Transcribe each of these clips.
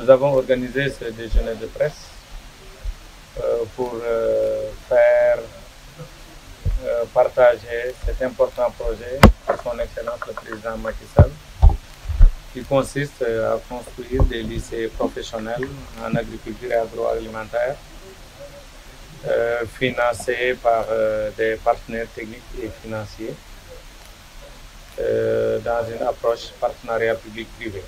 nous avons organisé ce déjeuner de presse pour faire partager cet important projet de son Excellence le Président Macky Sall, qui consiste à construire des lycées professionnels en agriculture et agroalimentaire, financés par des partenaires techniques et financiers, dans une approche partenariat public-privé.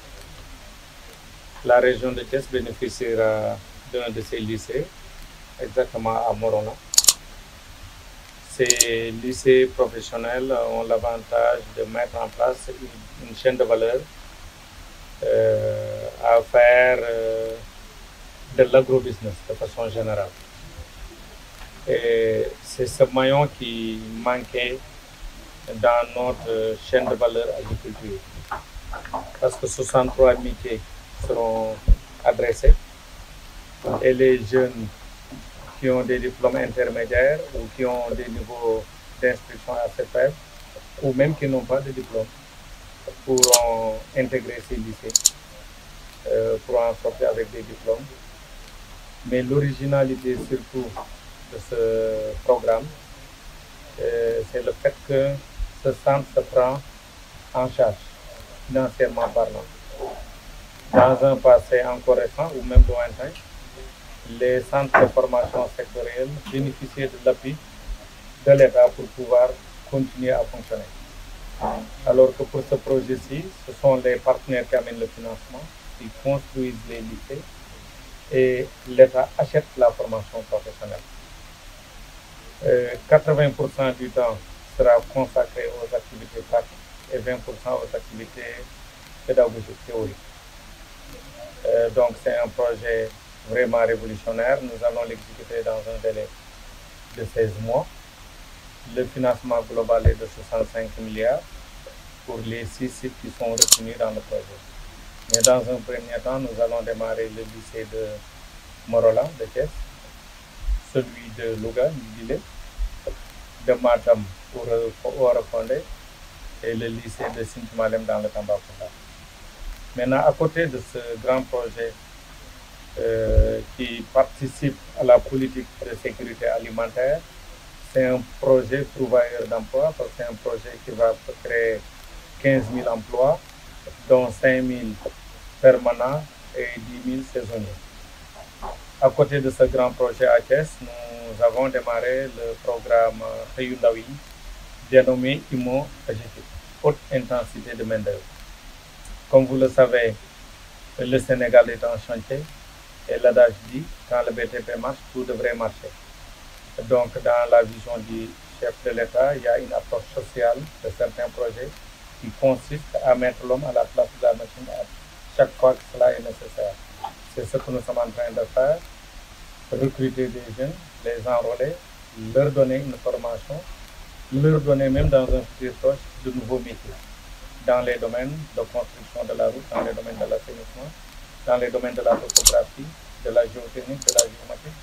La région de Thiès bénéficiera d'un de ces lycées, exactement à Morona. Ces lycées professionnels ont l'avantage de mettre en place une chaîne de valeur à faire de l'agrobusiness de façon générale. Et c'est ce maillon qui manquait dans notre chaîne de valeur agriculture. Parce que 63 métiers seront adressés et les jeunes qui ont des diplômes intermédiaires ou qui ont des niveaux d'instruction assez faibles ou même qui n'ont pas de diplôme pourront intégrer ces lycées, pourront en sortir avec des diplômes. Mais l'originalité surtout de ce programme, c'est le fait que ce centre se prend en charge, financièrement parlant. Dans un passé encore récent ou même lointain, les centres de formation sectoriels bénéficiaient de l'appui de l'État pour pouvoir continuer à fonctionner. Alors que pour ce projet-ci, ce sont les partenaires qui amènent le financement, qui construisent les lycées et l'État achète la formation professionnelle. 80% du temps sera consacré aux activités pratiques et 20% aux activités pédagogiques, théoriques. Donc c'est un projet vraiment révolutionnaire. Nous allons l'exécuter dans un délai de 16 mois. Le financement global est de 65 milliards pour les 6 sites qui sont retenus dans le projet. Mais dans un premier temps, nous allons démarrer le lycée de Morolan, de Thiès, celui de Louga, Ndile, de Matam pour Ouarafondé et le lycée de Sinthiou-Malem dans le Tambacounda. Maintenant, à côté de ce grand projet qui participe à la politique de sécurité alimentaire, c'est un projet trouvailleur d'emploi, parce que c'est un projet qui va créer 15 000 emplois, dont 5 000 permanents et 10 000 saisonniers. À côté de ce grand projet à Thiès, nous avons démarré le programme Xëyu Ndaw yi, dénommé IMO AGETIP, haute intensité de main-d'œuvre. Comme vous le savez, le Sénégal est en chantier et l'adage dit, quand le BTP marche, tout devrait marcher. Donc, dans la vision du chef de l'État, il y a une approche sociale de certains projets qui consiste à mettre l'homme à la place de la machine à chaque fois que cela est nécessaire. C'est ce que nous sommes en train de faire, recruter des jeunes, les enrôler, leur donner une formation, leur donner même dans un futur proche de nouveaux métiers, dans les domaines de construction de la route, dans les domaines de l'assainissement, dans les domaines de la topographie, de la géotechnique, de la géomatique,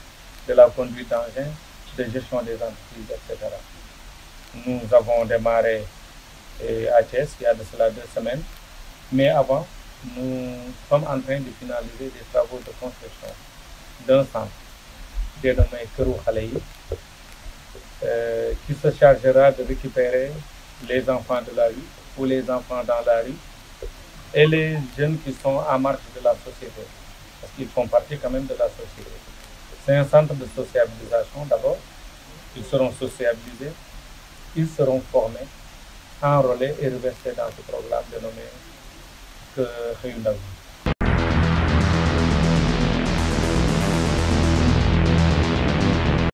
de la conduite d'engins, de gestion des entreprises, etc. Nous avons démarré à Thiès il y a de cela 2 semaines, mais avant, nous sommes en train de finaliser des travaux de construction d'un centre dénommé Kërou Xale yi, qui se chargera de récupérer les enfants de la rue ou les enfants dans la rue et les jeunes qui sont en marge de la société, parce qu'ils font partie quand même de la société. C'est un centre de sociabilisation d'abord. Ils seront sociabilisés, ils seront formés, enrôlés et reversés dans ce programme dénommé Xëyu Ndaw yi.